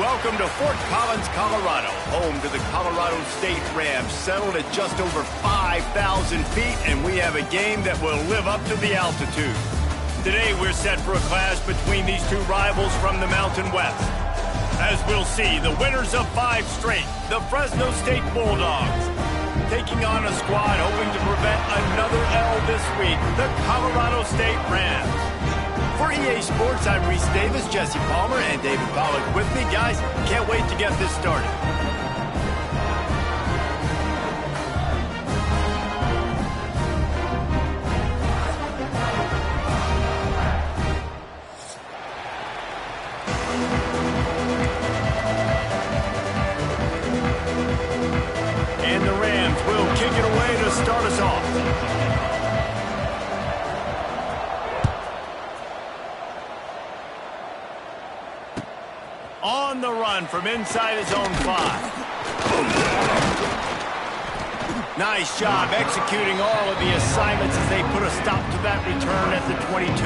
Welcome to Fort Collins, Colorado, home to the Colorado State Rams, settled at just over 5,000 feet, and we have a game that will live up to the altitude. Today, we're set for a clash between these two rivals from the Mountain West. As we'll see, the winners of 5 straight, the Fresno State Bulldogs, taking on a squad hoping to prevent another L this week, the Colorado State Rams. For EA Sports, I'm Reese Davis, Jesse Palmer, and David Pollack with me. Guys, can't wait to get this started. And the Rams will kick it away to start us off. On the run from inside his own 5. Nice job executing all of the assignments as they put a stop to that return at the 22.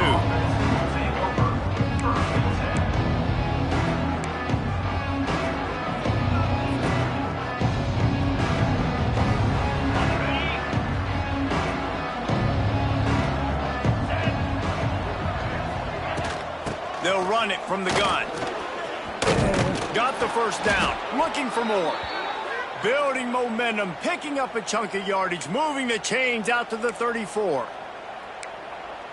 They'll run it from the gun. Got the first down, looking for more. Building momentum, picking up a chunk of yardage, moving the chains out to the 34.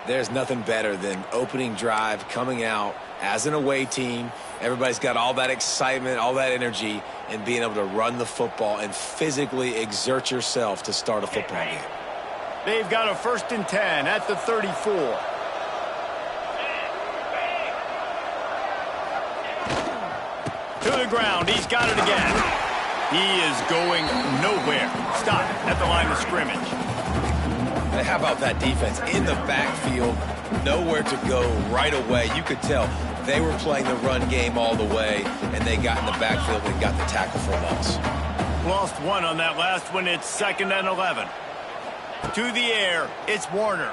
There's nothing better than opening drive, coming out as an away team. Everybody's got all that excitement, all that energy, and being able to run the football and physically exert yourself to start a football game. They've got a 1st and 10 at the 34. To the ground, he's got it again. He is going nowhere. Stop at the line of scrimmage. And how about that defense in the backfield, nowhere to go right away. You could tell they were playing the run game all the way, and they got in the backfield and got the tackle for a loss. Lost 1 on that last one. It's 2nd and 11. To the air, it's Warner.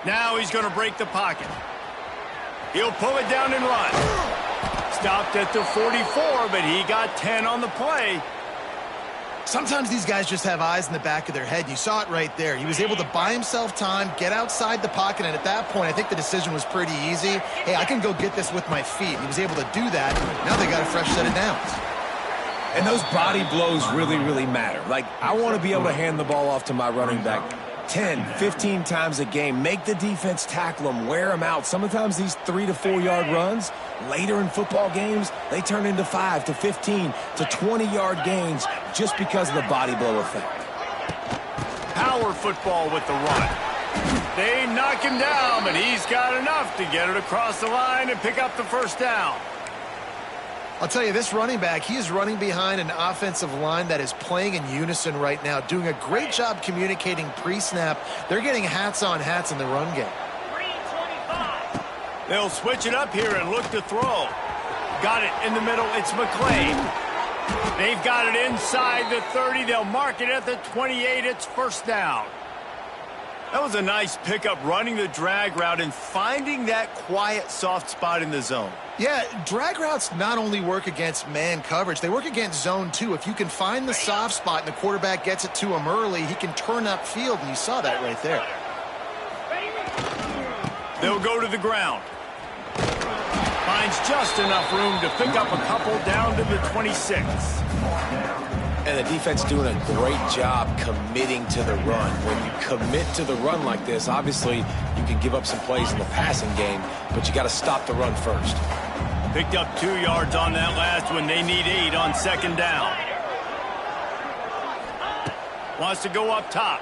Now he's going to break the pocket. He'll pull it down and run. Stopped at the 44, but he got 10 on the play. Sometimes these guys just have eyes in the back of their head. You saw it right there. He was able to buy himself time, get outside the pocket, and at that point, I think the decision was pretty easy. Hey, I can go get this with my feet. He was able to do that. Now they got a fresh set of downs. And those body blows really, really matter. Like, I want to be able to hand the ball off to my running back 10, 15 times a game. Make the defense tackle them, wear them out. Sometimes these 3 to 4 yard runs, later in football games, they turn into 5 to 15 to 20 yard gains just because of the body blow effect. Power football with the run. They knock him down, but he's got enough to get it across the line and pick up the first down. I'll tell you, this running back, he is running behind an offensive line that is playing in unison right now, doing a great job communicating pre-snap. They're getting hats on hats in the run game. They'll switch it up here and look to throw. Got it in the middle. It's McClain. They've got it inside the 30. They'll mark it at the 28. It's 1st down. That was a nice pickup, running the drag route and finding that quiet, soft spot in the zone. Yeah, drag routes not only work against man coverage, they work against zone too. If you can find the soft spot and the quarterback gets it to him early, he can turn upfield, and you saw that right there. They'll go to the ground. Finds just enough room to pick up a couple down to the 26. And the defense doing a great job committing to the run. When you commit to the run like this, obviously you can give up some plays in the passing game, but you got to stop the run first. Picked up 2 yards on that last one. They need 8 on 2nd down. Wants to go up top.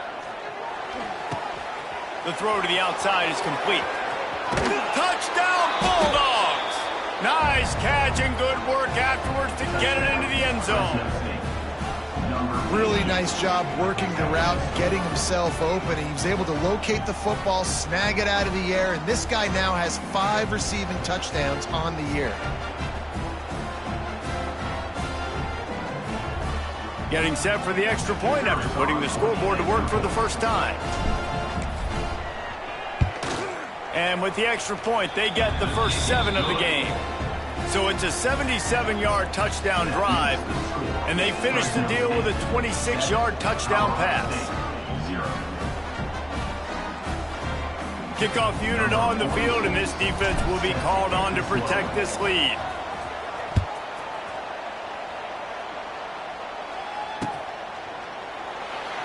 The throw to the outside is complete. Touchdown, Bulldogs! Nice catch and good work afterwards to get it into the end zone. Really nice job working the route and getting himself open. He was able to locate the football, snag it out of the air, and this guy now has 5 receiving touchdowns on the year. Getting set for the extra point after putting the scoreboard to work for the first time. And with the extra point, they get the first 7 of the game. So it's a 77-yard touchdown drive, and they finished the deal with a 26-yard touchdown pass. Kickoff unit on the field, and this defense will be called on to protect this lead.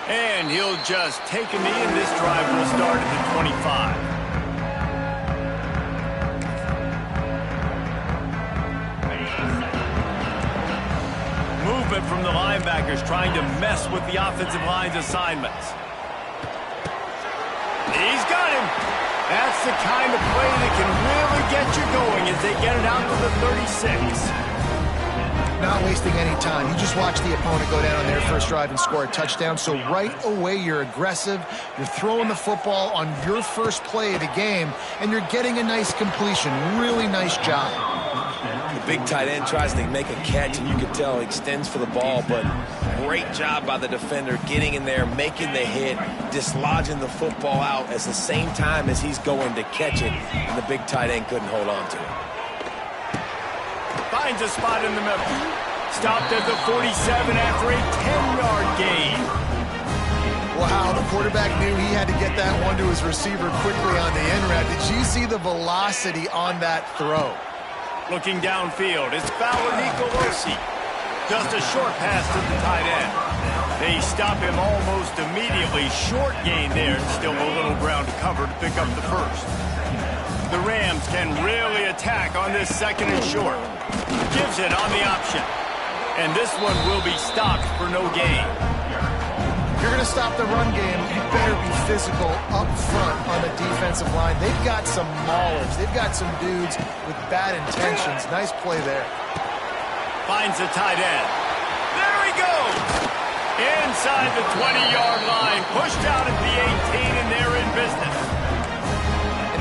And he'll just take a knee, and this drive will start at the 25. Movement from the linebackers trying to mess with the offensive line's assignments. He's got him. That's the kind of play that can really get you going as they get it out to the 36. Not wasting any time. You just watch the opponent go down on their first drive and score a touchdown. So right away, you're aggressive. You're throwing the football on your first play of the game, and you're getting a nice completion. Really nice job. The big tight end tries to make a catch, and you can tell he extends for the ball, but great job by the defender getting in there, making the hit, dislodging the football out at the same time as he's going to catch it, and the big tight end couldn't hold on to it. Finds a spot in the middle. Stopped at the 47 after a 10-yard gain. Wow, the quarterback knew he had to get that one to his receiver quickly on the end route. Did you see the velocity on that throw? Looking downfield, it's Fowler Nicolosi. Just a short pass to the tight end. They stop him almost immediately. Short gain there. Still a little ground to cover to pick up the first. The Rams can really attack on this second and short. Gives it on the option. And this one will be stopped for no gain. If you're going to stop the run game, you better be physical up front on the defensive line. They've got some maulers. They've got some dudes with bad intentions. Nice play there. Finds the tight end. There he goes. Inside the 20-yard line. Pushed out at the 18, and they're in business.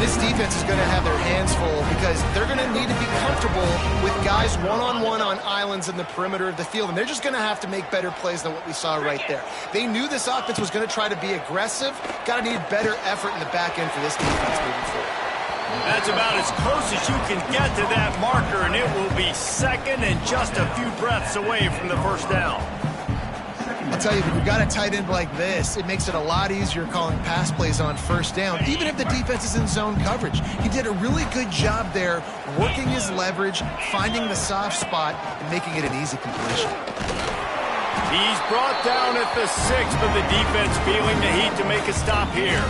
This defense is going to have their hands full because they're going to need to be comfortable with guys one-on-one on islands in the perimeter of the field, and they're just going to have to make better plays than what we saw right there. They knew this offense was going to try to be aggressive. Got to need better effort in the back end for this defense moving forward. That's about as close as you can get to that marker, and it will be second and just a few breaths away from the first down. I'll tell you, when you've got a tight end like this, it makes it a lot easier calling pass plays on first down, even if the defense is in zone coverage. He did a really good job there, working his leverage, finding the soft spot, and making it an easy completion. He's brought down at the 6, but the defense feeling the heat to make a stop here.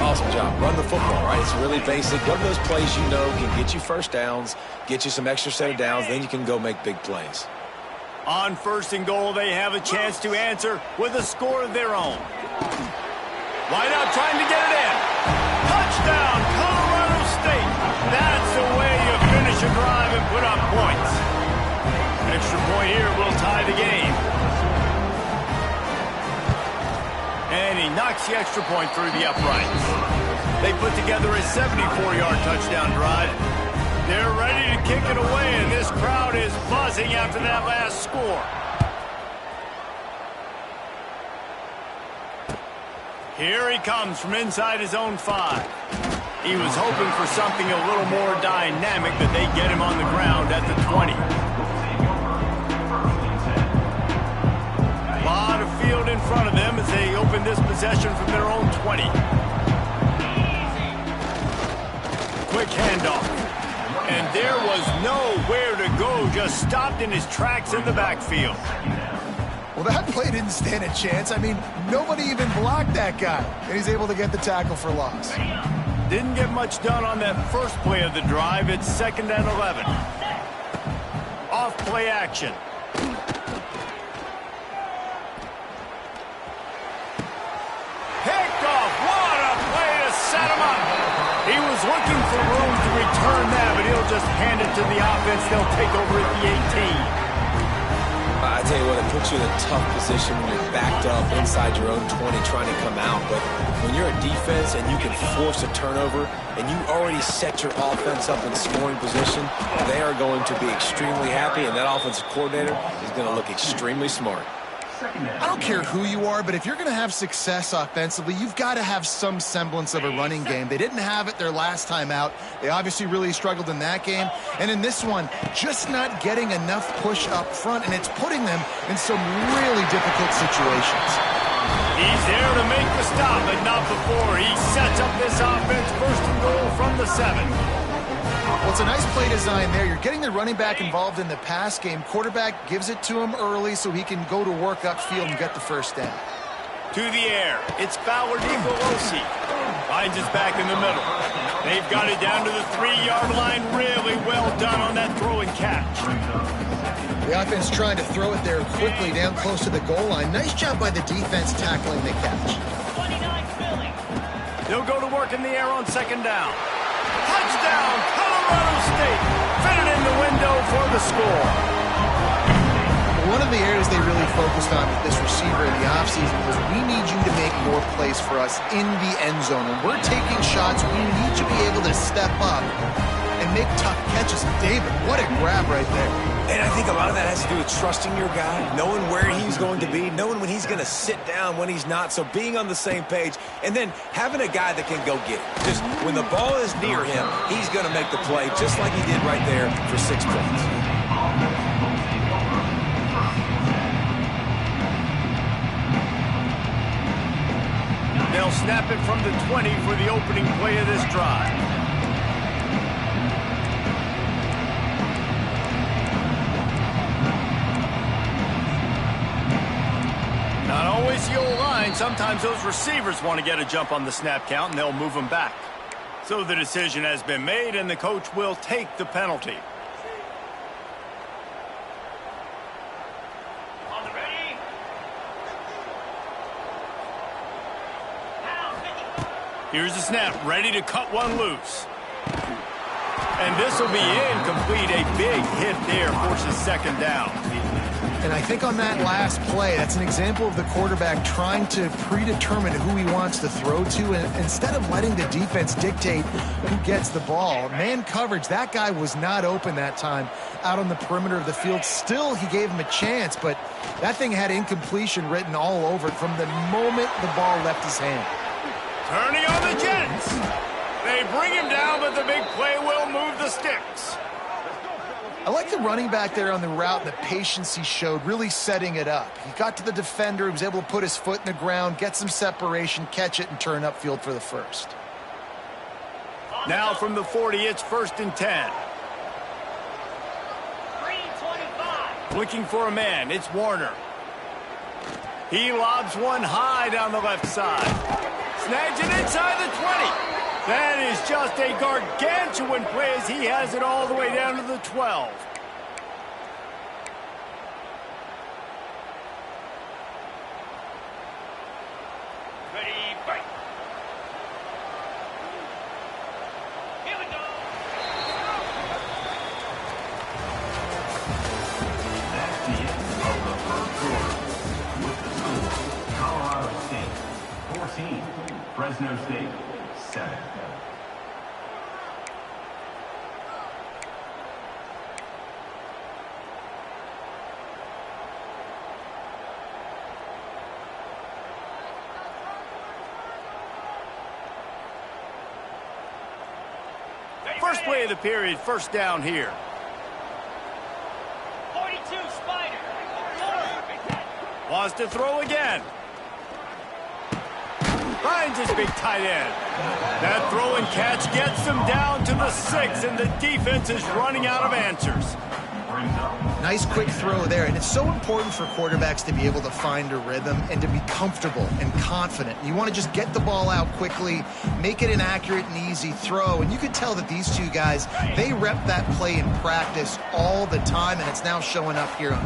Awesome job. Run the football, right? It's really basic. One of those plays you know can get you first downs, get you some extra set of downs, then you can go make big plays. On first and goal, they have a chance to answer with a score of their own. Wide out trying to get it in. Touchdown, Colorado State. That's the way you finish a drive and put up points. Extra point here will tie the game. And he knocks the extra point through the uprights. They put together a 74-yard touchdown drive. They're ready to kick it away, and this crowd is buzzing after that last score. Here he comes from inside his own 5. He was hoping for something a little more dynamic, but they get him on the ground at the 20. A lot of field in front of them as they open this possession from their own 20. Quick handoff. And there was nowhere to go, just stopped in his tracks in the backfield. Well, that play didn't stand a chance. I mean, nobody even blocked that guy, and he's able to get the tackle for loss. Didn't get much done on that first play of the drive. It's 2nd and 11. Off play action. Picked off. What a play to set him up. He was looking for room to return that, but he'll just hand it to the offense. They'll take over at the 18. I tell you what, it puts you in a tough position when you're backed up inside your own 20 trying to come out. But when you're a defense and you can force a turnover and you already set your offense up in scoring position, they are going to be extremely happy, and that offensive coordinator is going to look extremely smart. I don't care who you are, but if you're going to have success offensively, you've got to have some semblance of a running game. They didn't have it their last time out. They obviously really struggled in that game. And in this one, just not getting enough push up front, and it's putting them in some really difficult situations. He's there to make the stop, but not before. He sets up this offense first and goal from the 7. Well, it's a nice play design there. You're getting the running back involved in the pass game. Quarterback gives it to him early so he can go to work upfield and get the first down. To the air. It's Fowler Nicolosi. Finds his back in the middle. They've got it down to the 3-yard line. Really well done on that throw and catch. The offense trying to throw it there quickly down close to the goal line. Nice job by the defense tackling the catch. They'll go to work in the air on second down. Touchdown, Colorado State. Fitted in the window for the score. One of the areas they really focused on with this receiver in the offseason was we need you to make more plays for us in the end zone. When we're taking shots, we need you to be able to step up and make tough catches. David, what a grab right there. And I think a lot of that has to do with trusting your guy, knowing where he's going to be, knowing when he's going to sit down, when he's not, so being on the same page, and then having a guy that can go get it. Just when the ball is near him, he's going to make the play, just like he did right there for 6 points. They'll snap it from the 20 for the opening play of this drive. Not always the old line. Sometimes those receivers want to get a jump on the snap count, and they'll move them back. So the decision has been made, and the coach will take the penalty. Here's the snap, ready to cut one loose. And this will be incomplete. A big hit there, forces second down. And I think on that last play, that's an example of the quarterback trying to predetermine who he wants to throw to, and instead of letting the defense dictate who gets the ball. Man coverage, that guy was not open that time out on the perimeter of the field. Still, he gave him a chance, but that thing had incompletion written all over it from the moment the ball left his hand. Turning on the Jets. They bring him down, but the big play will move the sticks. I like the running back there on the route and the patience he showed, really setting it up. He got to the defender, he was able to put his foot in the ground, get some separation, catch it, and turn upfield for the first. Now from the 40, it's 1st and 10. Looking for a man, it's Warner. He lobs one high down the left side. Snags it inside the 20. That is just a gargantuan play as he has it all the way down to the 12. Ready, break. Here we go. That's the end of the first quarter. With the score, Colorado State 14, Fresno State 7. First play of the period, first down here. 42 Spider. Wants to throw again. Finds his big tight end. That throw and catch gets them down to the 6, and the defense is running out of answers. Nice quick throw there, and it's so important for quarterbacks to be able to find a rhythm and to be comfortable and confident. You want to just get the ball out quickly, make it an accurate and easy throw, and you could tell that these two guys, they rep that play in practice all the time, and it's now showing up here on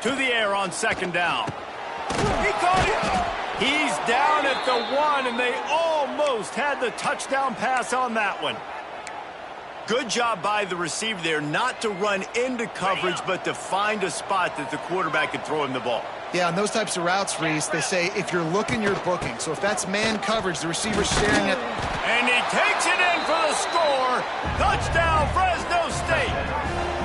To the air on second down. He caught it. He's down at the 1, and they almost had the touchdown pass on that one. Good job by the receiver there not to run into coverage, but to find a spot that the quarterback could throw him the ball. Yeah, on those types of routes, Reese, they say if you're looking, you're booking. So if that's man coverage, the receiver's staring at... And he takes it in for the score. Touchdown, Fresno State.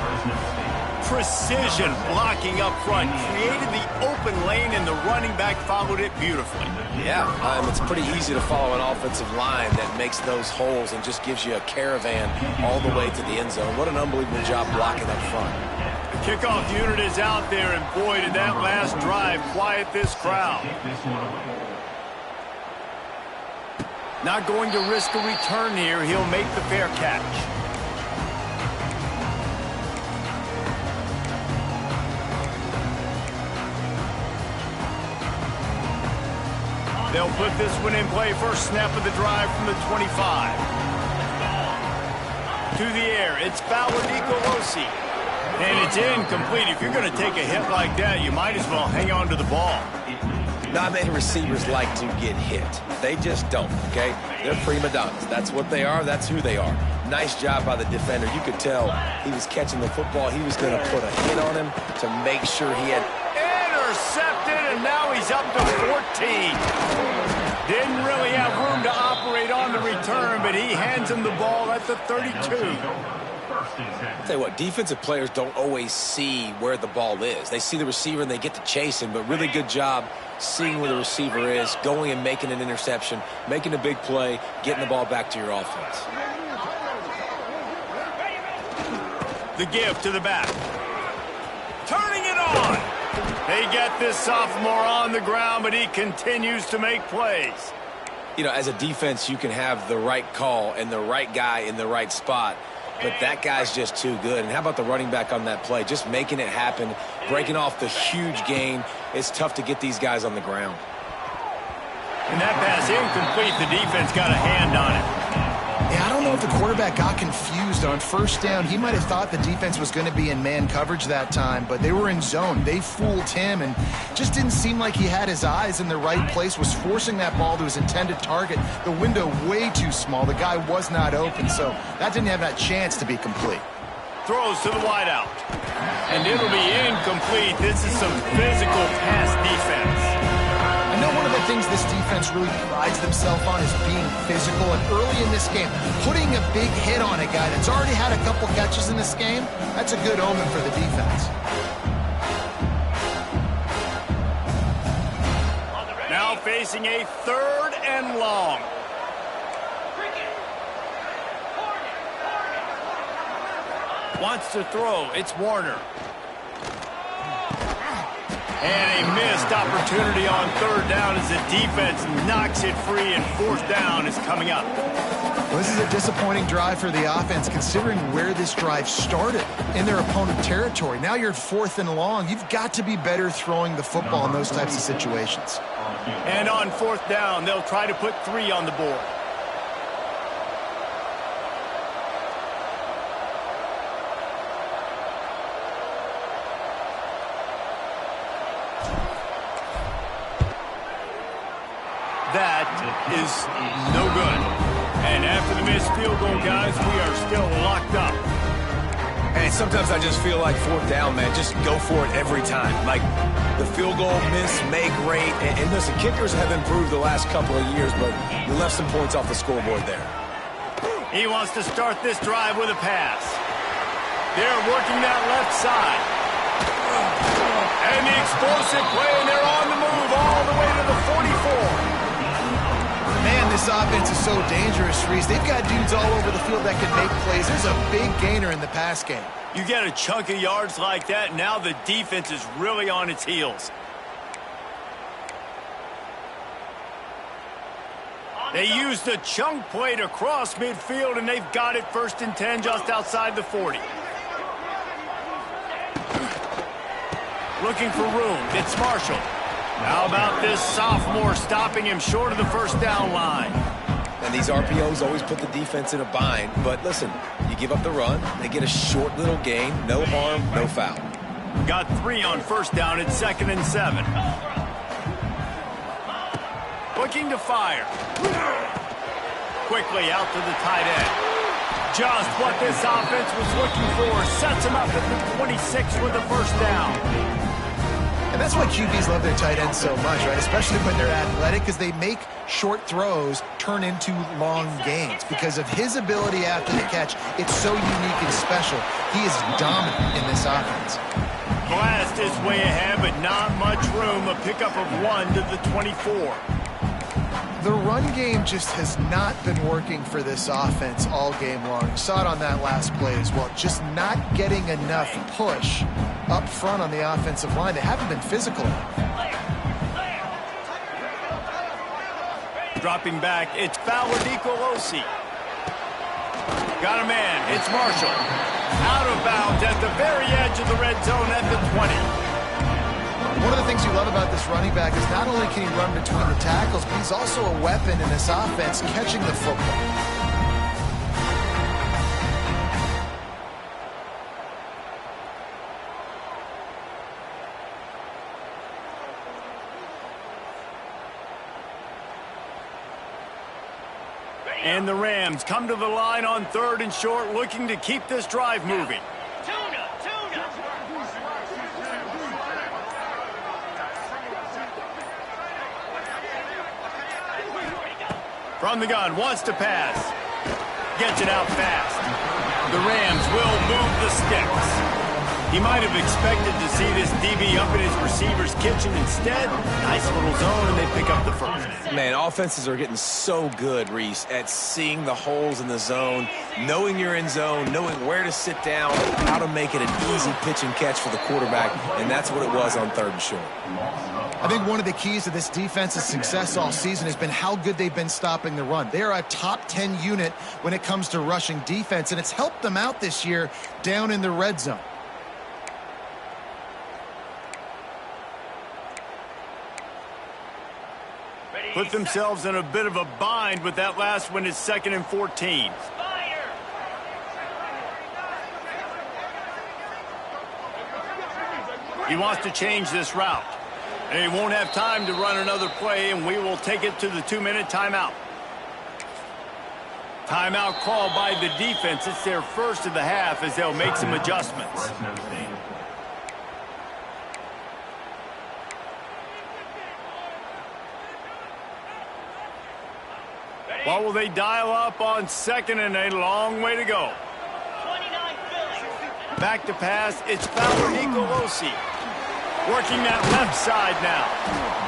Fresno State precision blocking up front, created the open lane, and the running back followed it beautifully. Yeah, it's pretty easy to follow an offensive line that makes those holes and just gives you a caravan all the way to the end zone. What an unbelievable job blocking up front. The kickoff unit is out there, and boy, did that last drive quiet this crowd. Not going to risk a return here. He'll make the fair catch. They'll put this one in play. First snap of the drive from the 25. To the air, it's Nicolosi. And it's incomplete. If you're going to take a hit like that, you might as well hang on to the ball. Not many receivers like to get hit. They just don't, okay? They're prima donnas. That's what they are. That's who they are. Nice job by the defender. You could tell he was catching the football. He was going to put a hit on him to make sure he had... Intercepted, and now he's up to 14. Didn't really have room to operate on the return, but he hands him the ball at the 32. I'll tell you what, defensive players don't always see where the ball is. They see the receiver and they get to chase him, but really good job seeing where the receiver is, going and making an interception, making a big play, getting the ball back to your offense. The give to the back. Turning it on. They get this sophomore on the ground, but he continues to make plays. You know, as a defense, you can have the right call and the right guy in the right spot, but that guy's just too good. And how about the running back on that play? Just making it happen, breaking off the huge gain. It's tough to get these guys on the ground. And that pass incomplete. The defense got a hand on it. Yeah, I don't know if the quarterback got confused on first down. He might have thought the defense was going to be in man coverage that time, but they were in zone. They fooled him and just didn't seem like he had his eyes in the right place, was forcing that ball to his intended target. The window way too small. The guy was not open, so that didn't have that chance to be complete. Throws to the wideout. And it'll be incomplete. This is some physical pass defense. I know one of the things this defense really prides themselves on is being physical, and early in this game, putting a big hit on a guy that's already had a couple catches in this game, that's a good omen for the defense. Now facing a 3rd and long. Wants to throw. It's Warner. And a missed opportunity on 3rd down as the defense knocks it free, and 4th down is coming up. Well, this is a disappointing drive for the offense, considering where this drive started in their opponent territory. Now you're at 4th and long. You've got to be better throwing the football in those types of situations. And on 4th down, they'll try to put 3 on the board. That is no good. And after the missed field goal, guys, we are still locked up. And sometimes I just feel like 4th down, man, just go for it every time. Like the field goal miss, make rate. And listen, kickers have improved the last couple of years, but you left some points off the scoreboard there. He wants to start this drive with a pass. They're working that left side. And the explosive play, and they're on the move all the way to the 44. Man, this offense is so dangerous, Reese. They've got dudes all over the field that can make plays. There's a big gainer in the pass game. You get a chunk of yards like that, now the defense is really on its heels. They used the chunk play to cross midfield, and they've got it 1st and 10 just outside the 40. Looking for room. It's Marshall. How about this sophomore stopping him short of the 1st down line? And these RPOs always put the defense in a bind. But listen, you give up the run, they get a short little gain, no harm, no foul. Got 3 on 1st down. It's 2nd and 7. Looking to fire. Quickly out to the tight end. Just what this offense was looking for. Sets him up at the 26 with the 1st down. And that's why QBs love their tight ends so much, right? Especially when they're athletic, because they make short throws turn into long gains. Because of his ability after the catch, it's so unique and special. He is dominant in this offense. Blast is way ahead, but not much room. A pickup of 1 to the 24. The run game just has not been working for this offense all game long. You saw it on that last play as well. Just not getting enough push up front on the offensive line. They haven't been physical enough. Dropping back, it's Fowler Nicolosi. Got a man, it's Marshall. Out of bounds at the very edge of the red zone at the 20. One of the things you love about this running back is not only can he run between the tackles, but he's also a weapon in this offense catching the football. And the Rams come to the line on 3rd and short, looking to keep this drive moving. From the gun, wants to pass. Gets it out fast. The Rams will move the sticks. He might have expected to see this DB up in his receiver's kitchen. Instead, nice little zone, and they pick up the first. Man, offenses are getting so good, Reese, at seeing the holes in the zone, knowing you're in zone, knowing where to sit down, how to make it an easy pitch and catch for the quarterback, and that's what it was on 3rd and short. I think one of the keys to this defense's success all season has been how good they've been stopping the run. They are a top 10 unit when it comes to rushing defense, and it's helped them out this year down in the red zone. Put themselves in a bit of a bind with that last one is 2nd and 14. He wants to change this route. And he won't have time to run another play, and we will take it to the 2-minute timeout. Timeout called by the defense. It's their first of the half as they'll make some adjustments. What will they dial up on 2nd and a long way to go? Back to pass, it's Fowler Nicolosi. Working that left side now.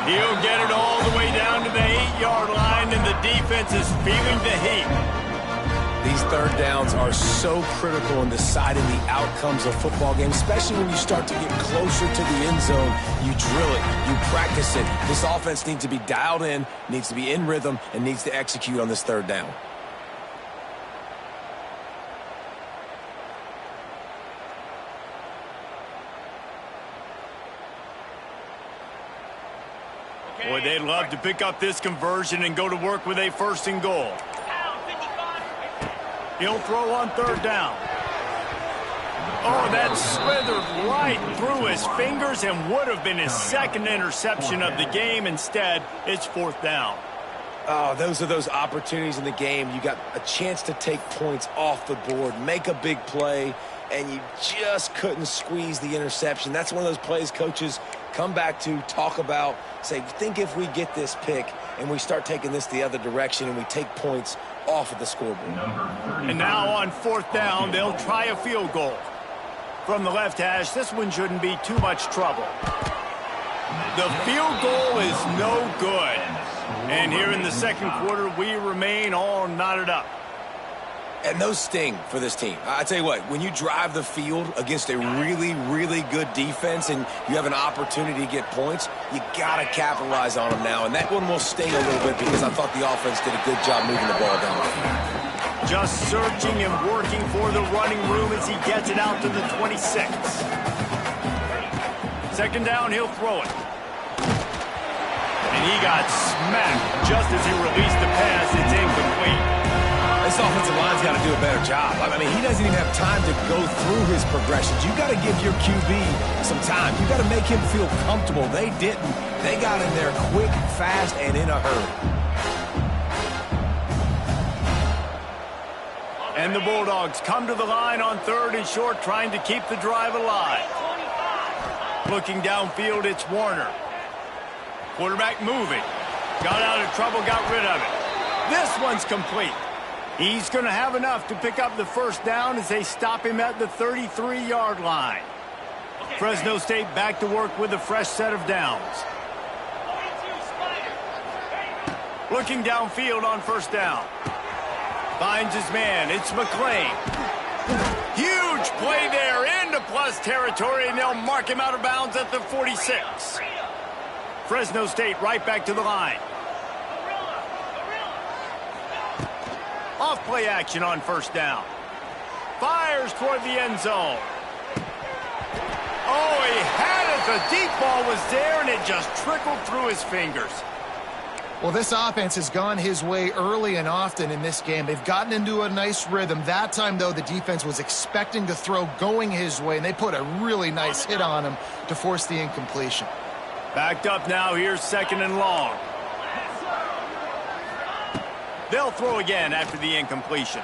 He'll get it all the way down to the 8-yard line, and the defense is feeling the heat. These 3rd downs are so critical in deciding the outcomes of football games, especially when you start to get closer to the end zone. You drill it, you practice it. This offense needs to be dialed in, needs to be in rhythm, and needs to execute on this 3rd down. Boy, they'd love to pick up this conversion and go to work with a 1st and goal. He'll throw on 3rd down. Oh, that slithered right through his fingers and would have been his 2nd interception of the game. Instead, it's 4th down. Oh, those are those opportunities in the game. You got a chance to take points off the board, make a big play, and you just couldn't squeeze the interception. That's one of those plays coaches come back to, talk about, say, think if we get this pick and we start taking this the other direction and we take points off of the scoreboard. And now on 4th down, they'll try a field goal. From the left hash, this one shouldn't be too much trouble. The field goal is no good. And here in the 2nd quarter, we remain all knotted up. And those sting for this team. I tell you what, when you drive the field against a really, really good defense and you have an opportunity to get points, you got to capitalize on them now. And that one will sting a little bit because I thought the offense did a good job moving the ball down the field. Just searching and working for the running room as he gets it out to the 26. 2nd down, he'll throw it. And he got smacked just as he released the pass. It's incomplete. This offensive line's got to do a better job. I mean, he doesn't even have time to go through his progressions. You got to give your QB some time. You got to make him feel comfortable. They didn't. They got in there quick, fast, and in a hurry. And the Bulldogs come to the line on 3rd and short, trying to keep the drive alive. Looking downfield, it's Warner. Quarterback moving. Got out of trouble, got rid of it. This one's complete. He's going to have enough to pick up the first down as they stop him at the 33-yard line. Fresno State back to work with a fresh set of downs. Looking downfield on first down. Finds his man. It's McClain. Huge play there into plus territory, and they'll mark him out of bounds at the 46. Fresno State right back to the line. Off play action on first down. Fires toward the end zone. Oh, he had it. The deep ball was there, and it just trickled through his fingers. Well, this offense has gone his way early and often in this game. They've gotten into a nice rhythm. That time, though, the defense was expecting to throw going his way, and they put a really nice hit on him to force the incompletion. Backed up now. Here's second and long. They'll throw again after the incompletion.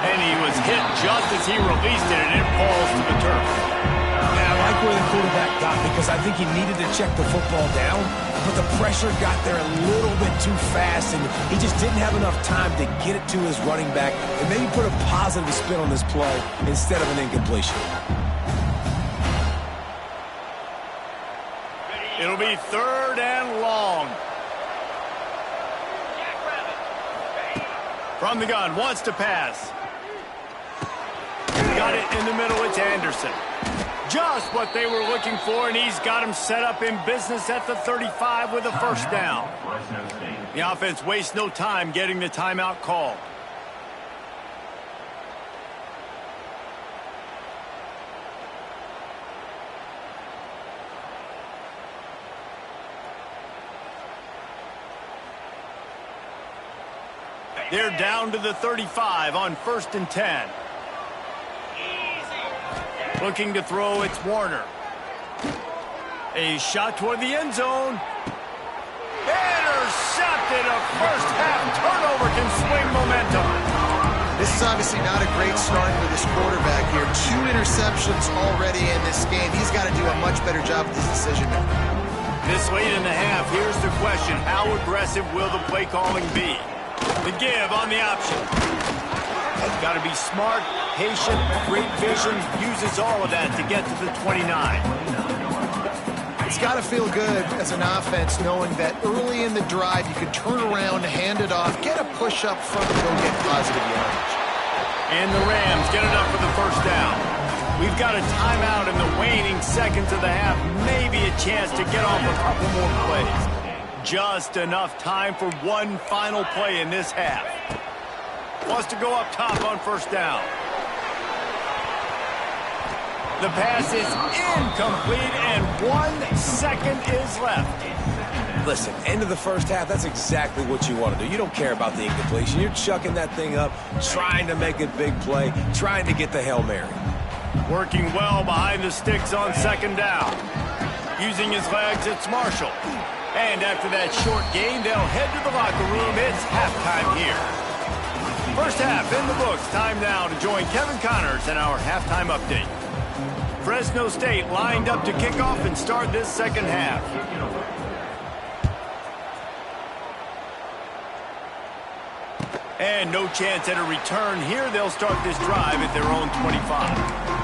And he was hit just as he released it, and it falls to the turf. Yeah, I like where the quarterback got because I think he needed to check the football down, but the pressure got there a little bit too fast, and he just didn't have enough time to get it to his running back and maybe put a positive spin on this play instead of an incompletion. It'll be third and long. From the gun, wants to pass. Got it in the middle, it's Anderson. Just what they were looking for, and he's got him set up in business at the 35 with a first down. The offense wastes no time getting the timeout call. They're down to the 35 on 1st and 10. Looking to throw, it's Warner. A shot toward the end zone. Intercepted. A first half turnover can swing momentum. This is obviously not a great start for this quarterback here. 2 interceptions already in this game. He's got to do a much better job with his decision making. This late in the half, here's the question. How aggressive will the play calling be? The give on the option. Got to be smart, patient, great vision, uses all of that to get to the 29. It's got to feel good as an offense knowing that early in the drive you can turn around, hand it off, get a push up front, and go get positive yardage. And the Rams get it up for the first down. We've got a timeout in the waning seconds of the half, maybe a chance to get off a couple more plays. Just enough time for one final play in this half. Wants to go up top on first down. The pass is incomplete, and 1 second is left. Listen, end of the first half, that's exactly what you want to do. You don't care about the incompletion. You're chucking that thing up, trying to make a big play, trying to get the Hail Mary. Working well behind the sticks on second down. Using his legs, it's Marshall. And after that short gain, they'll head to the locker room. It's halftime here. First half in the books. Time now to join Kevin Connors in our halftime update. Fresno State lined up to kick off and start this second half. And no chance at a return here. They'll start this drive at their own 25.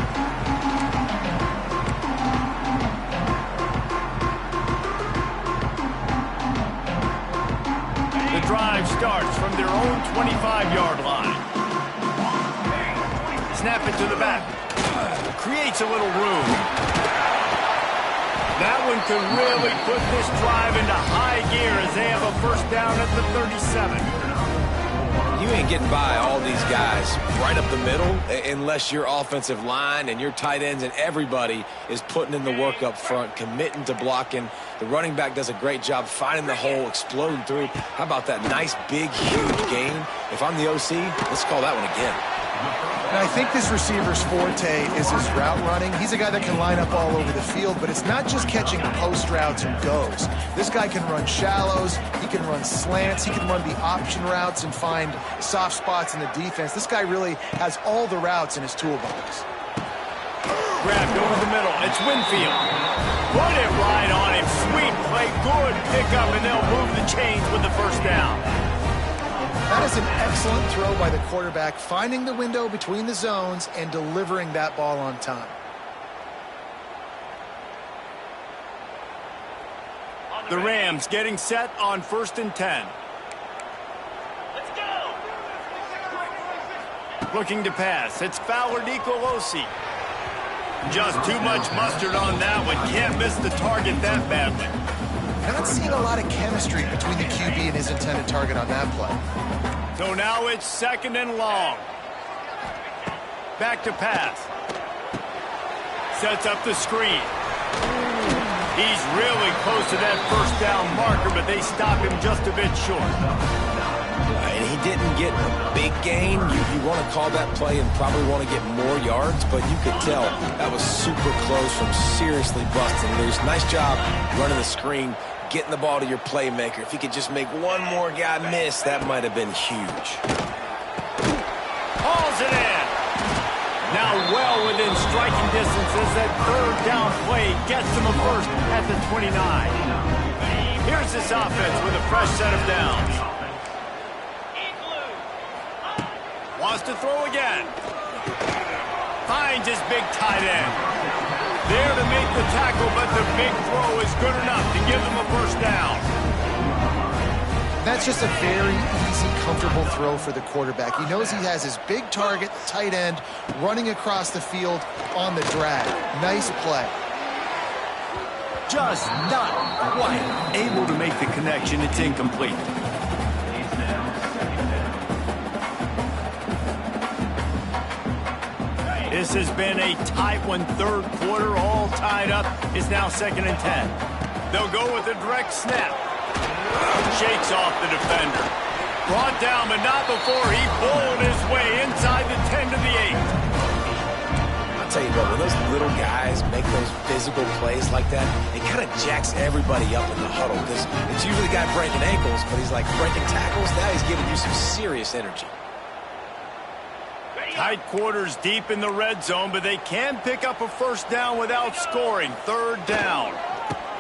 The drive starts from their own 25-yard line. Snap it to the back. Creates a little room. That one could really put this drive into high gear as they have a first down at the 37. You ain't getting by all these guys right up the middle unless your offensive line and your tight ends and everybody is putting in the work up front, committing to blocking. The running back does a great job finding the hole, exploding through. How about that nice, big, huge gain? If I'm the OC, let's call that one again. And I think this receiver's forte is his route running. He's a guy that can line up all over the field, but it's not just catching post routes and goes. This guy can run shallows, he can run slants, he can run the option routes and find soft spots in the defense. This guy really has all the routes in his toolbox. grabbed over the middle. It's Winfield. Put it right on him. Sweet play. Good pickup, and they'll move the chains with the first down. That is an excellent throw by the quarterback, finding the window between the zones and delivering that ball on time. The Rams getting set on 1st and 10. Let's go. Looking to pass. It's Fowler Nicolosi. Just too much mustard on that one. Can't miss the target that badly. Not seeing a lot of chemistry between the QB and his intended target on that play. So now it's 2nd and long. Back to pass. Sets up the screen. He's really close to that first down marker, but they stop him just a bit short. And he didn't get a big gain. You want to call that play and probably want to get more yards, but you could tell that was super close from seriously busting loose. Nice job running the screen, getting the ball to your playmaker. If he could just make one more guy miss, that might have been huge. Hauls it in. Now well within striking distance as that 3rd down play gets him a first at the 29. Here's this offense with a fresh set of downs. Wants to throw again. Finds his big tight end. There to make the tackle, but the big throw is good enough to give them a first down. That's just a very easy, comfortable throw for the quarterback. He knows he has his big target, tight end, running across the field on the drag. Nice play. Just not quite able to make the connection. It's incomplete. This has been a tight one. 3rd quarter, all tied up. It's now 2nd and 10. They'll go with a direct snap. Shakes off the defender. Brought down, but not before he bowled his way inside the 10 to the 8. I'll tell you what, when those little guys make those physical plays like that, it kind of jacks everybody up in the huddle because it's usually a guy breaking ankles, but he's like breaking tackles. Now he's giving you some serious energy. Tight quarters deep in the red zone, but they can pick up a first down without scoring. 3rd down.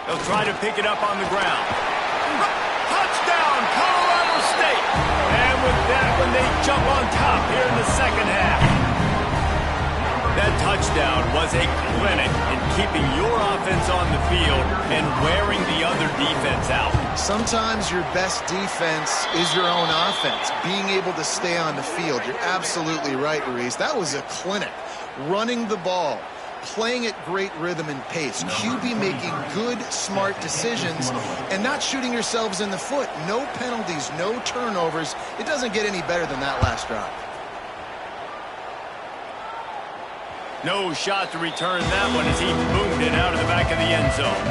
They'll try to pick it up on the ground. Touchdown, Colorado State! And with that one, they jump on top here in the 2nd half. That touchdown was a clinic in keeping your offense on the field and wearing the other defense out. Sometimes your best defense is your own offense, being able to stay on the field. You're absolutely right, Ruiz. That was a clinic. Running the ball, playing at great rhythm and pace. QB making good, smart decisions and not shooting yourselves in the foot. No penalties, no turnovers. It doesn't get any better than that last drive. No shot to return that one as he boomed it out of the back of the end zone.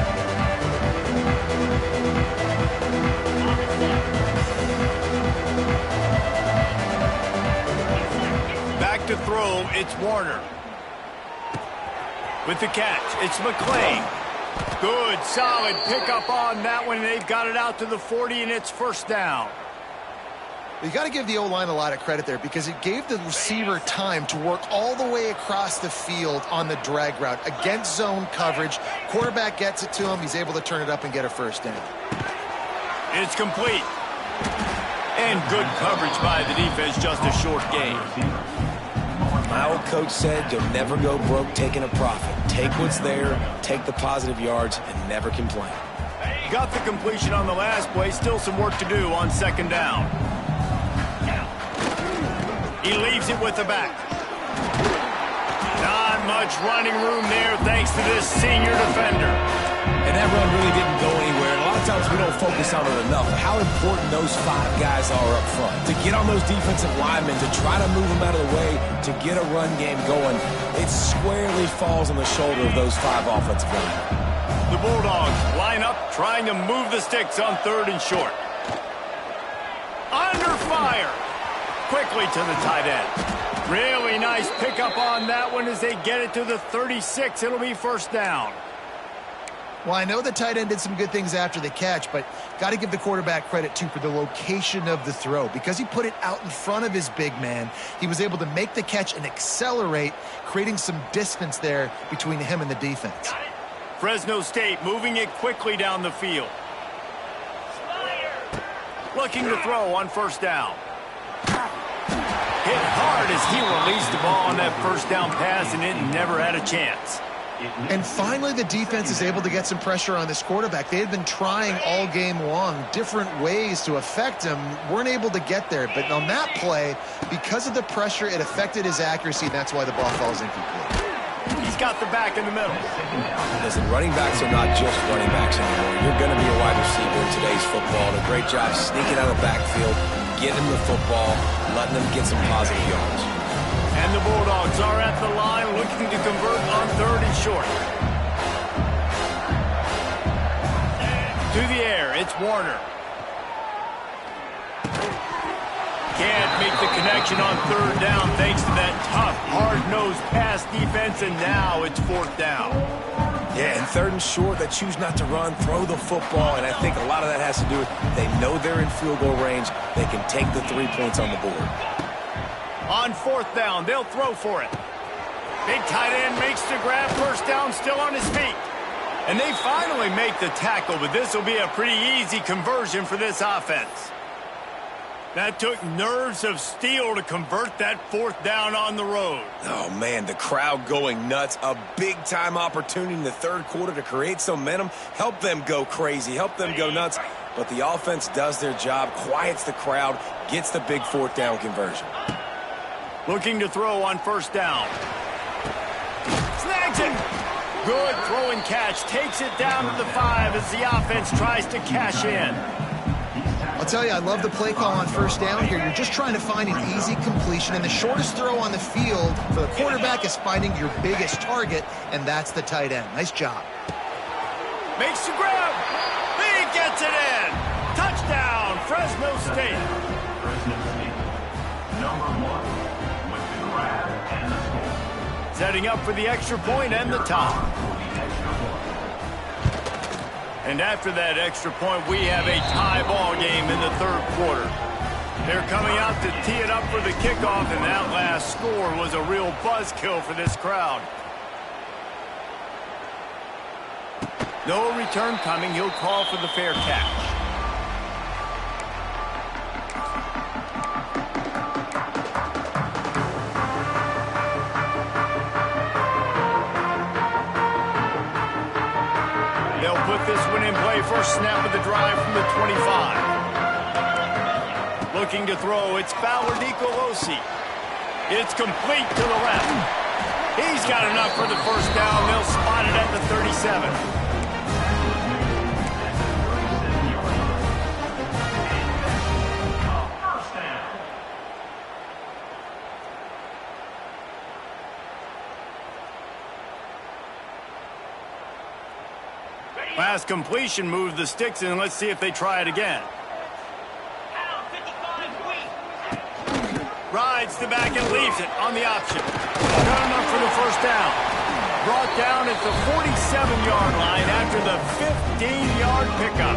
Back to throw, it's Warner. With the catch, it's McClain. Good, solid pickup on that one. They've got it out to the 40, and it's 1st down. You got to give the O-line a lot of credit there because it gave the receiver time to work all the way across the field on the drag route against zone coverage. Quarterback gets it to him. He's able to turn it up and get a first down. It's complete. And good coverage by the defense, just a short gain. My old coach said you'll never go broke taking a profit. Take what's there, take the positive yards, and never complain. Got the completion on the last play. Still some work to do on 2nd down. He leaves it with the back. Not much running room there thanks to this senior defender. And that run really didn't go anywhere. And a lot of times we don't focus on it enough. How important those 5 guys are up front. To get on those defensive linemen, to try to move them out of the way, to get a run game going, it squarely falls on the shoulder of those 5 offensive linemen. The Bulldogs line up, trying to move the sticks on 3rd and short. Under fire. Quickly to the tight end. Really nice pickup on that one as they get it to the 36. It'll be 1st down. Well, I know the tight end did some good things after the catch, but got to give the quarterback credit, too, for the location of the throw. Because he put it out in front of his big man, he was able to make the catch and accelerate, creating some distance there between him and the defense. Fresno State moving it quickly down the field. Looking to throw on first down. Hit hard as he released the ball on that first down pass, and it never had a chance. And finally, the defense is able to get some pressure on this quarterback. They had been trying all game long, different ways to affect him, weren't able to get there. But on that play, because of the pressure, it affected his accuracy, and that's why the ball falls incomplete. He's got the back in the middle. Listen, running backs are not just running backs anymore. You're going to be a wide receiver in today's football. And a great job sneaking out of the backfield, getting the football, letting them get some positive yards. And the Bulldogs are at the line looking to convert on 3rd and short. To the air, it's Warner. Can't make the connection on 3rd down thanks to that tough, hard-nosed pass defense, and now it's 4th down. Yeah, and 3rd and short, they choose not to run, throw the football, and I think a lot of that has to do with they know they're in field goal range. They can take the 3 points on the board. On 4th down, they'll throw for it. Big tight end makes the grab, first down, still on his feet. And they finally make the tackle, but this will be a pretty easy conversion for this offense. That took nerves of steel to convert that 4th down on the road. Oh, man, the crowd going nuts. A big-time opportunity in the 3rd quarter to create some momentum, help them go crazy, help them go nuts. But the offense does their job, quiets the crowd, gets the big 4th down conversion. Looking to throw on first down. Snags it. Good throw and catch. Takes it down to the 5 as the offense tries to cash in. I'll tell you, I love the play call on first down here. You're just trying to find an easy completion, and the shortest throw on the field for the quarterback is finding your biggest target, and that's the tight end. Nice job. Makes the grab. He gets it in. Touchdown, Fresno State. Fresno State, number 1 with the grab and the score. Setting up for the extra point and the top. And after that extra point, we have a tie ball game in the 3rd quarter. They're coming out to tee it up for the kickoff, and that last score was a real buzzkill for this crowd. No return coming. He'll call for the fair catch. Put this one in play. First snap of the drive from the 25. Looking to throw, it's Fowler Nicolosi. It's complete to the left. He's got enough for the first down. They'll spot it at the 37. Last completion moved the sticks in. Let's see if they try it again. Rides the back and leaves it on the option. Got enough for the first down. Brought down at the 47-yard line after the 15-yard pickup.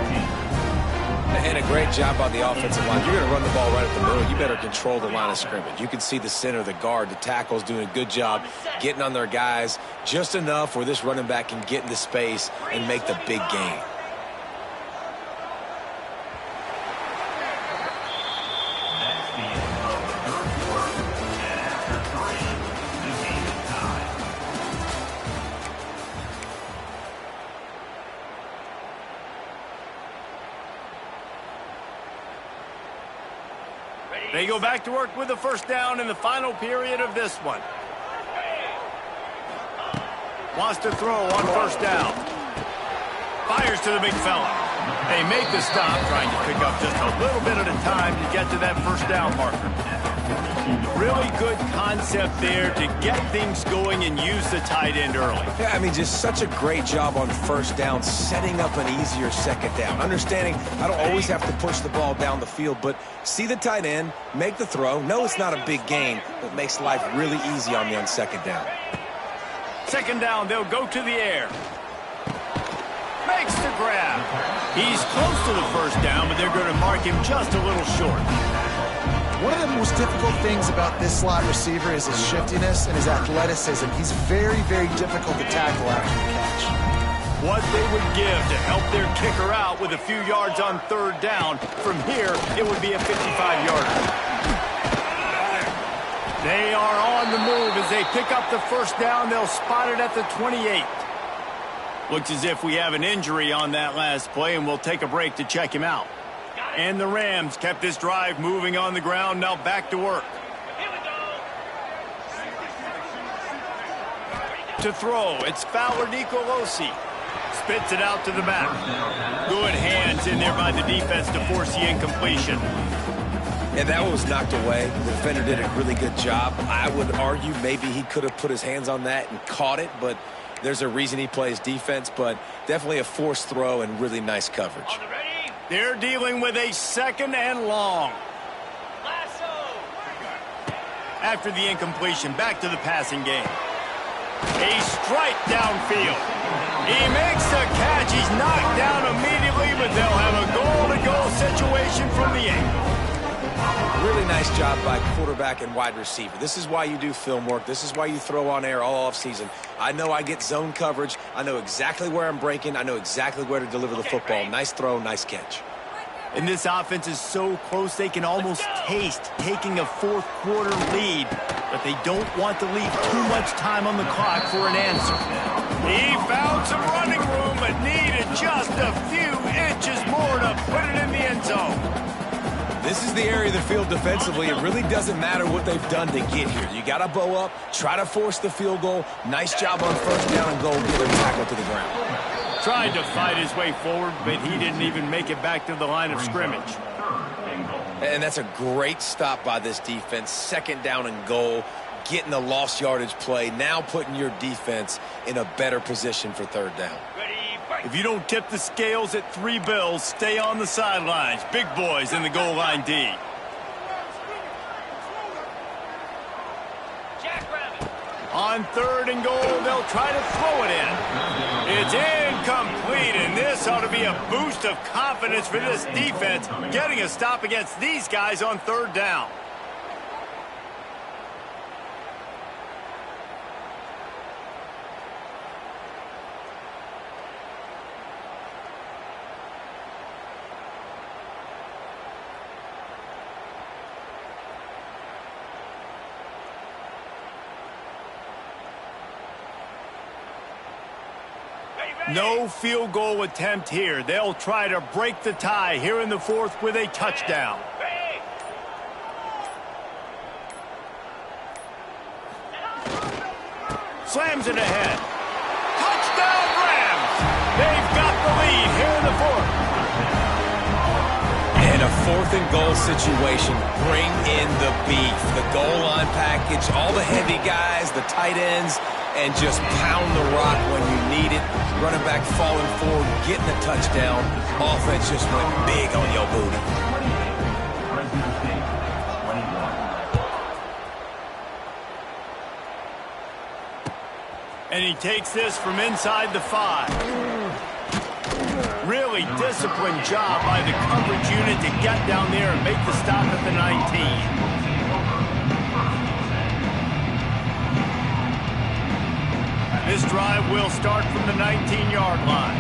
And a great job by the offensive line. You're going to run the ball right at the middle. You better control the line of scrimmage. You can see the center, the guard, the tackles doing a good job getting on their guys just enough where this running back can get into space and make the big gain. That's the end of the 3rd quarter. And after 3, the game is tied. They go back to work with the first down in the final period of this one. Wants to throw on first down. Fires to the big fella. They make the stop, trying to pick up just a little bit at a time to get to that first down marker. Really good concept there to get things going and use the tight end early. Yeah, I mean, just such a great job on first down, setting up an easier second down. Understanding I don't always have to push the ball down the field, but see the tight end, make the throw. No, it's not a big gain, but makes life really easy on me on second down. Second down, they'll go to the air. makes the grab. He's close to the first down, but they're going to mark him just a little short. One of the most difficult things about this slot receiver is his shiftiness and his athleticism. He's very, very difficult to tackle after the catch. What they would give to help their kicker out with a few yards on third down. From here, it would be a 55-yarder. They are on the move as they pick up the first down. They'll spot it at the 28. Looks as if we have an injury on that last play, and we'll take a break to check him out. And the Rams kept this drive moving on the ground. Now back to work. Here we go. To throw, it's Fowler Nicolosi. Spits it out to the back. Good hands in there by the defense to force the incompletion. And that was knocked away. The defender did a really good job. I would argue maybe he could have put his hands on that and caught it, but there's a reason he plays defense, but definitely a forced throw and really nice coverage. They're dealing with a second and long. Lasso. After the incompletion, back to the passing game. A strike downfield. He makes the catch. He's knocked down immediately, but they'll have a goal-to-goal situation from the 8. Really nice job by quarterback and wide receiver. This is why you do film work. This is why you throw on air all offseason. I know I get zone coverage. I know exactly where I'm breaking. I know exactly where to deliver the football. Nice throw, nice catch. And this offense is so close they can almost taste taking a fourth-quarter lead, but they don't want to leave too much time on the clock for an answer. He found some running room, but needed just a few inches more to put it in the end zone. This is the area of the field defensively. It really doesn't matter what they've done to get here. You got to bow up, try to force the field goal. Nice job on first down and goal, get a tackle to the ground. Tried to fight his way forward, but he didn't even make it back to the line of scrimmage. And that's a great stop by this defense. Second down and goal, getting the lost yardage play, now putting your defense in a better position for third down. If you don't tip the scales at 3 bills, stay on the sidelines. Big boys in the goal line D. On third and goal, they'll try to throw it in. It's incomplete, and this ought to be a boost of confidence for this defense, getting a stop against these guys on third down. No field goal attempt here. They'll try to break the tie here in the fourth with a touchdown. Slams it ahead. Touchdown Rams! They've got the lead here in the fourth. In a fourth and goal situation, bring in the beef. The goal line package, all the heavy guys, the tight ends, and just pound the rock when you need it. Running back falling forward, getting the touchdown. Offense just went big on your booty. And he takes this from inside the 5. Really disciplined job by the coverage unit to get down there and make the stop at the 19. This drive will start from the 19-yard line.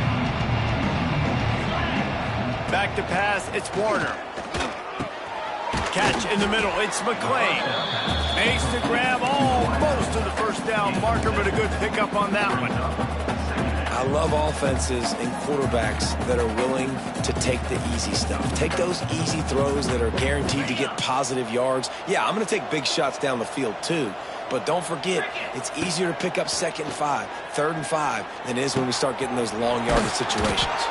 Back to pass, it's Warner. Catch in the middle, it's McClain. Makes the grab almost to the first down marker, but a good pickup on that one. I love offenses and quarterbacks that are willing to take the easy stuff. Take those easy throws that are guaranteed to get positive yards. Yeah, I'm going to take big shots down the field too. But don't forget, it's easier to pick up second and 5, third and 5 than it is when we start getting those long yardage situations.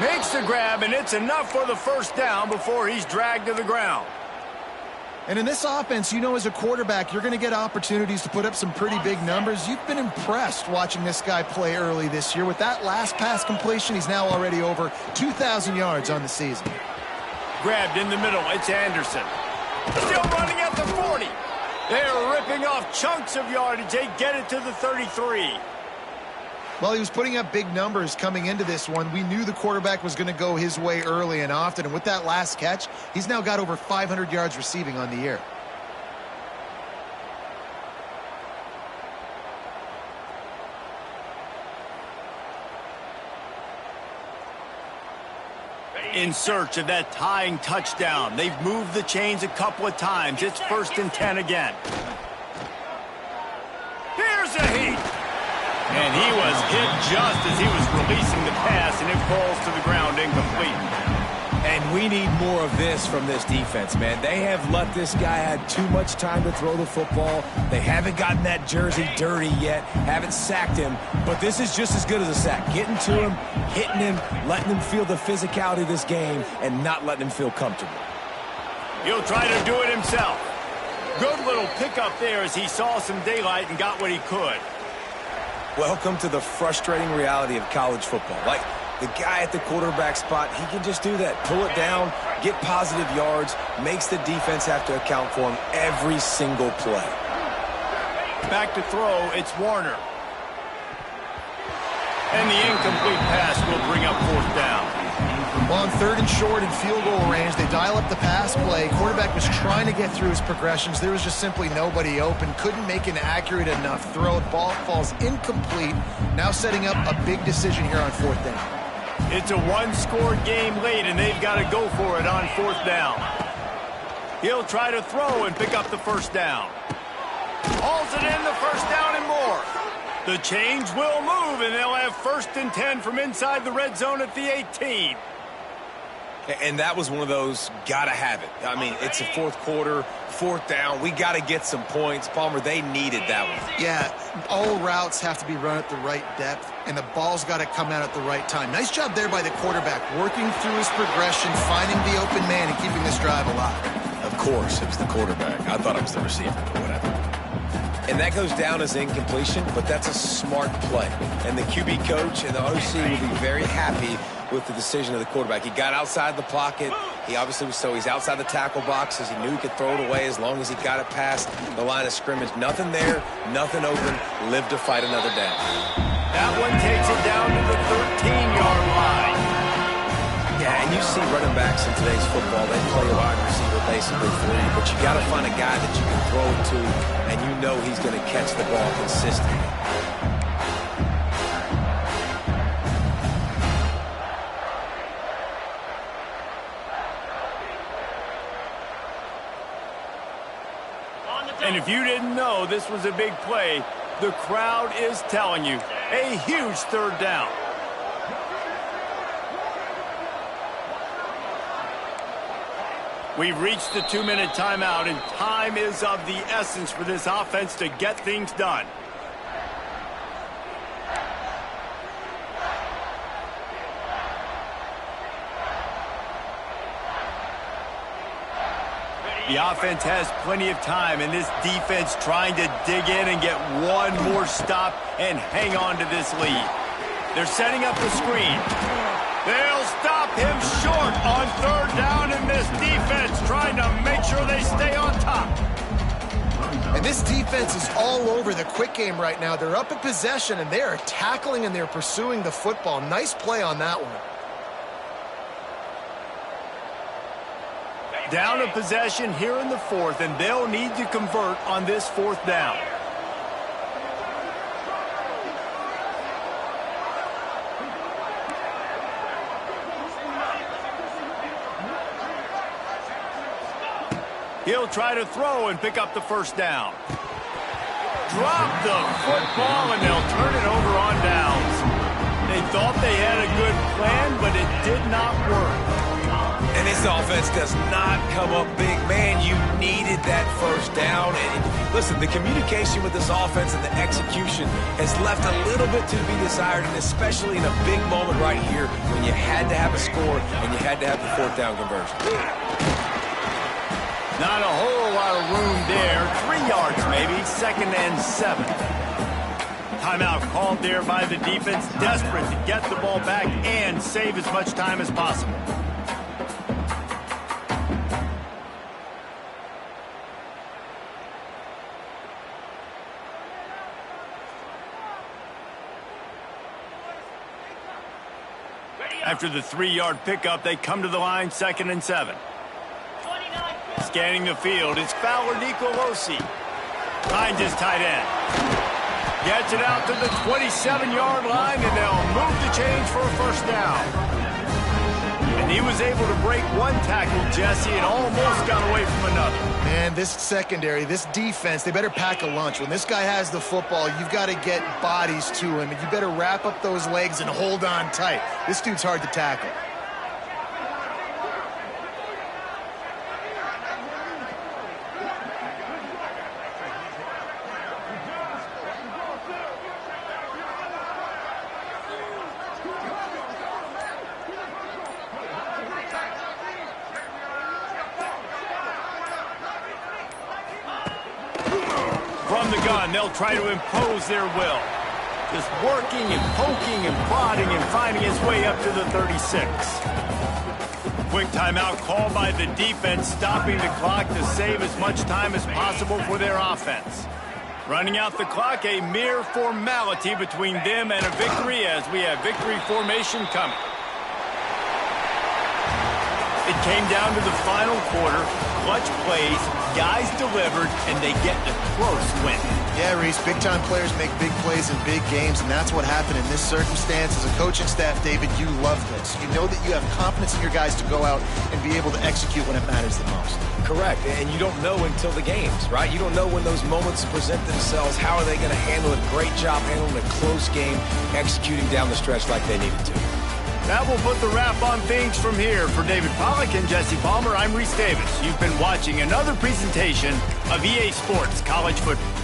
Makes the grab, and it's enough for the first down before he's dragged to the ground. And in this offense, you know, as a quarterback, you're going to get opportunities to put up some pretty big numbers. You've been impressed watching this guy play early this year. With that last pass completion, he's now already over 2,000 yards on the season. Grabbed in the middle, it's Anderson. Still running at the 40. They're ripping off chunks of yardage. They get it to the 33. Well, he was putting up big numbers coming into this one. We knew the quarterback was going to go his way early and often, and with that last catch, he's now got over 500 yards receiving on the year. In search of that tying touchdown. They've moved the chains a couple of times. It's 1st and 10 again. Here's a heat. And he was hit just as he was releasing the pass, and it falls to the ground incomplete. And we need more of this from this defense, man. They have let this guy have too much time to throw the football. They haven't gotten that jersey dirty yet, haven't sacked him, but this is just as good as a sack. Getting to him, hitting him, letting him feel the physicality of this game, and not letting him feel comfortable. He'll try to do it himself. Good little pickup there as he saw some daylight and got what he could. Welcome to the frustrating reality of college football. Like, the guy at the quarterback spot, he can just do that. Pull it down, get positive yards, makes the defense have to account for him every single play. Back to throw, it's Warner. And the incomplete pass will bring up 4th down. Well, on 3rd and short and field goal range, they dial up the pass play. Quarterback was trying to get through his progressions. There was just simply nobody open. Couldn't make an accurate enough throw. Ball falls incomplete. Now setting up a big decision here on 4th down. It's a one-score game late, and they've got to go for it on 4th down. He'll try to throw and pick up the 1st down. Hauls it in, the 1st down and more. The chains will move, and they'll have 1st and 10 from inside the red zone at the 18. And that was one of those gotta have it. I mean, it's a 4th quarter, 4th down. We got to get some points. Palmer, they needed that one. Yeah, all routes have to be run at the right depth, and the ball's got to come out at the right time. Nice job there by the quarterback, working through his progression, finding the open man, and keeping this drive alive. Of course, it was the quarterback. I thought it was the receiver, but whatever. And that goes down as incompletion, but that's a smart play. And the QB coach and the OC will be very happy with the decision of the quarterback. He got outside the pocket. He obviously was he's outside the tackle boxes. He knew he could throw it away as long as he got it past the line of scrimmage. Nothing there, nothing open. Live to fight another down. That one takes it down to the 13-yard line. Yeah, and you see running backs in today's football, they play a wide receiver basically for you, but you got to find a guy that you can throw it to, and you know he's going to catch the ball consistently. And if you didn't know this was a big play, the crowd is telling you. A huge 3rd down. We've reached the 2-minute timeout, and time is of the essence for this offense to get things done. The offense has plenty of time, and this defense trying to dig in and get one more stop and hang on to this lead. They're setting up the screen. They'll stop him short on 3rd down, and this defense trying to make sure they stay on top. And this defense is all over the quick game right now. They're up at possession, and they are tackling and they're pursuing the football. Nice play on that one. Down a possession here in the 4th, and they'll need to convert on this 4th down. He'll try to throw and pick up the 1st down. Drop the football, and they'll turn it over on downs. They thought they had a good plan, but it did not work. And this offense does not come up big. Man, you needed that 1st down. And listen, the communication with this offense and the execution has left a little bit to be desired, and especially in a big moment right here when you had to have a score and you had to have the 4th down conversion. Not a whole lot of room there. 3 yards maybe, 2nd and 7. Timeout called there by the defense, desperate to get the ball back and save as much time as possible. After the 3-yard pickup, they come to the line, 2nd and 7. 29. Scanning the field, it's Fowler Nicolosi. Finds his tight end. Gets it out to the 27-yard line, and they'll move the change for a first down. And he was able to break one tackle, Jesse, and almost got away from another. Man, this secondary, this defense, they better pack a lunch. When this guy has the football, you've got to get bodies to him, and you better wrap up those legs and hold on tight. This dude's hard to tackle. From the gun, they'll try to impose their will. Just working and poking and prodding and finding his way up to the 36. Quick timeout called by the defense, stopping the clock to save as much time as possible for their offense. Running out the clock, a mere formality between them and a victory as we have victory formation coming. It came down to the final quarter. Clutch plays, guys delivered, and they get the close win. Yeah, Reese, big-time players make big plays in big games, and that's what happened in this circumstance. As a coaching staff, David, you love this. You know that you have confidence in your guys to go out and be able to execute when it matters the most. Correct, and you don't know until the games, right? You don't know when those moments present themselves. How are they going to handle it? Great job handling a close game, executing down the stretch like they needed to. That will put the wrap on things from here. For David Pollack and Jesse Palmer, I'm Reese Davis. You've been watching another presentation of EA Sports College Football.